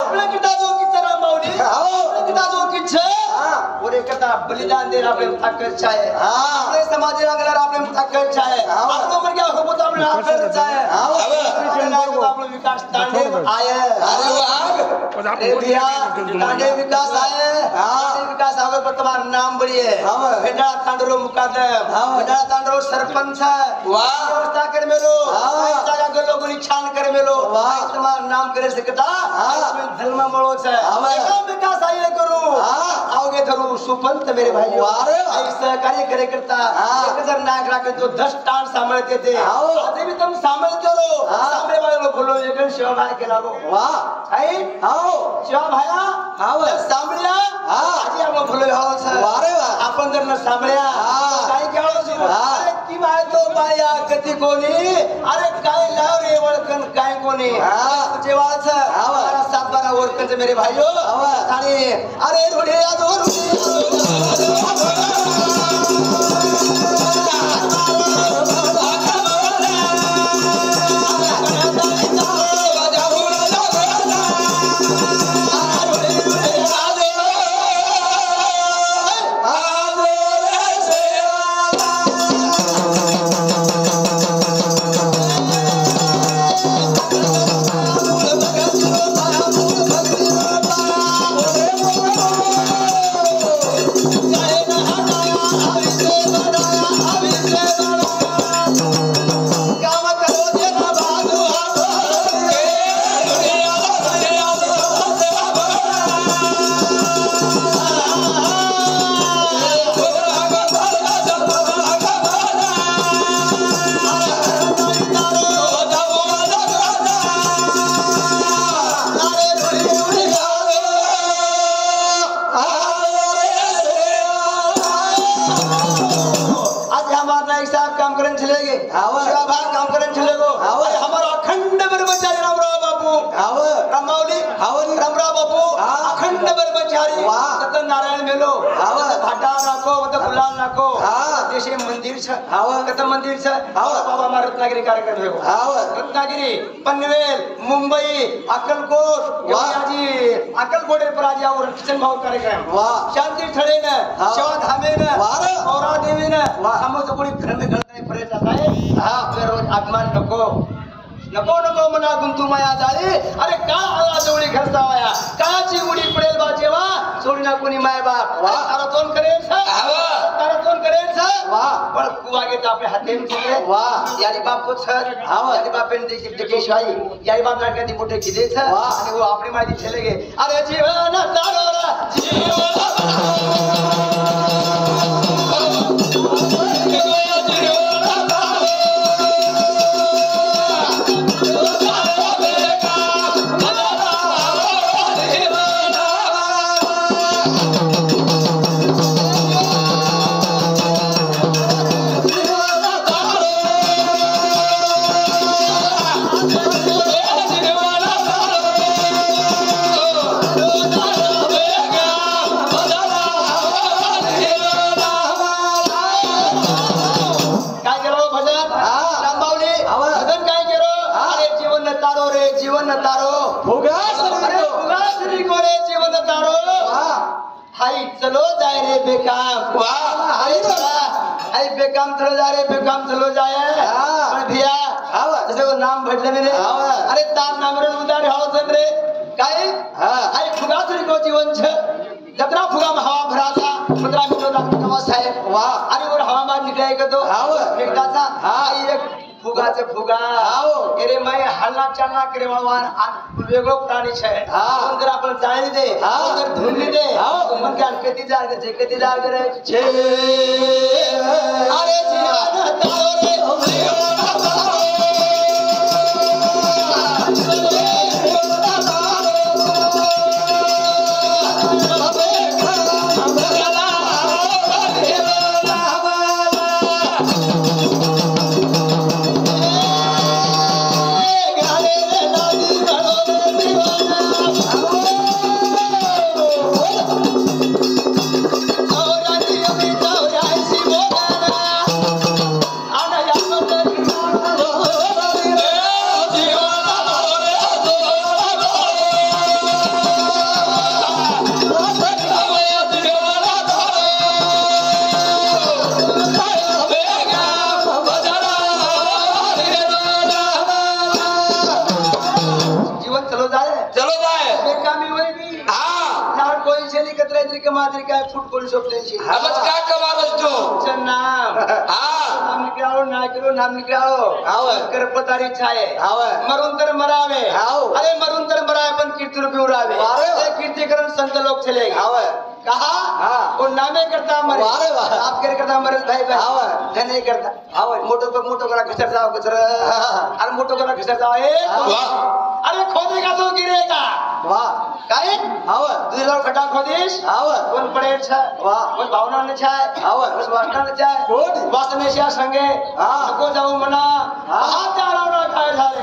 आपल्या किता जो किच रामावली आपल्या किता जो किच और एक कथा बलिदान दे आपले ताकत चाहे आपले समाज रंगला आपले ताकत चाहे आपलो मन क्या हो तो आपले ताकत चाहे आपलो विकास तांडे आए अरे वाह ए भैया तांडे विकास आए विकास आवे वर्तमान नाम बड़ी है बेटा तांडरो मुकादम बेटा तांडरो सरपंच वाह व्यवस्था कर मेलो जागा कर लोगों ने छान कर मेलो वर्तमान नाम करे सकता इसमें धर्म मळो छे काम विकास आए करू आओगे धरू सुपंत मेरे भाई ऐसा कार्य करे करता 1000 नाक राखे तो 10 टाण सांभाळते ते आधी भी तुम सांभाळते रो सामने वाले लोग बोलो एक शिवा भाई के लागो वाह आई आओ शिवा भाया हाव सांभाळ्या आधी आपण बोलो हाव छे वारे वाह आपण जर न सांभाळ्या काय केळो छे अरे की माय तो बाया कधी कोणी अरे काय लाव रे वळकन काय कोणी तुझे वाच हमारा 7-12 वळकन मेरे भाईओ आणि अरे रोडे आदो मंदिर बाबा मार रत्नागिरी कार्यक्रम है रत्नागिरी पनवेल मुंबई अक्कलकोट अक्कलकोट पर आज और किशन भाव कार्यक्रम शांति ठळे न शिवा धामे न औरा देवी न हम तो कोणी घर में घडताय फरेज आहे आपल्या रोज आगमन नको नको नको मना गुंतू माया जाळी अरे का आला जवळी घरसावाया काची उडी पडेल बा जेवा सोडीना कोणी माय बाप तारा तोन करेल तारा तोन करेल वाह पण कुवागे तो आपले हाते में चले वाह यारी बाप को सर यारी बाप ने देखी शाही यारी बाप लड़का दी मोटे खिदे था आणि वो अपनी माई चले गए अरे जीवन तारोरा जीवन चलो जाए रे बेकाम वाह आई बेकाम चलो जा रे बेकाम चलो जाए पण भैया जैसे वो नाम भेटले ने अरे तार नाम रे उदार हाव सन रे काय आई फुगासरी को जीवन छ जतरा फुगा में हवा भरा था 15 मिनट तक तमस है वाह अरे वो हवा बाहर निकले के तो फेंकता था आई एक फुगा से फुगा अरे मैं हल्ला चलना करे वाला वेगळो प्राणी छे अंदर आपण जाणी दे अंदर धुंडी दे मन के कती जार करे छे अरे जीवन तारो रे चलो जाए बेकामी होई भी हाँ ना कोई से नहीं कतरे तरी कमादरी का फुट कोली सोपते छी अब क्या कमाल तू नाम हाँ नाम निकालो ना करो नाम निकालो आवे कर पतारी छाये आवे मरुंतर मरावे आओ अरे मरुंतर मरावे पण कीर्तन भी उड़ावे वारे वाह। कीर्तिकरण संत लोग चलेगा आवे कहा हाँ। वो नामे करता मरे वारे वाह। आप कर करता मरे भाई भाई आवे। है नहीं करता आवे। मोटो करा घसर जाओ घसर हाँ। अरे मोटो करा घसर जाओ वाह अरे खोदेगा तो गिरेगा वाह काय आवे दूसरा खड्डा खोदिश आवे कोण पडे छ वाह कोण भावना ने छाय आवे बस वासना ने छाय कोण वासनेशिया संगे हाँ। नको जाऊ मना हाँ। हात जाळवणा काय झाले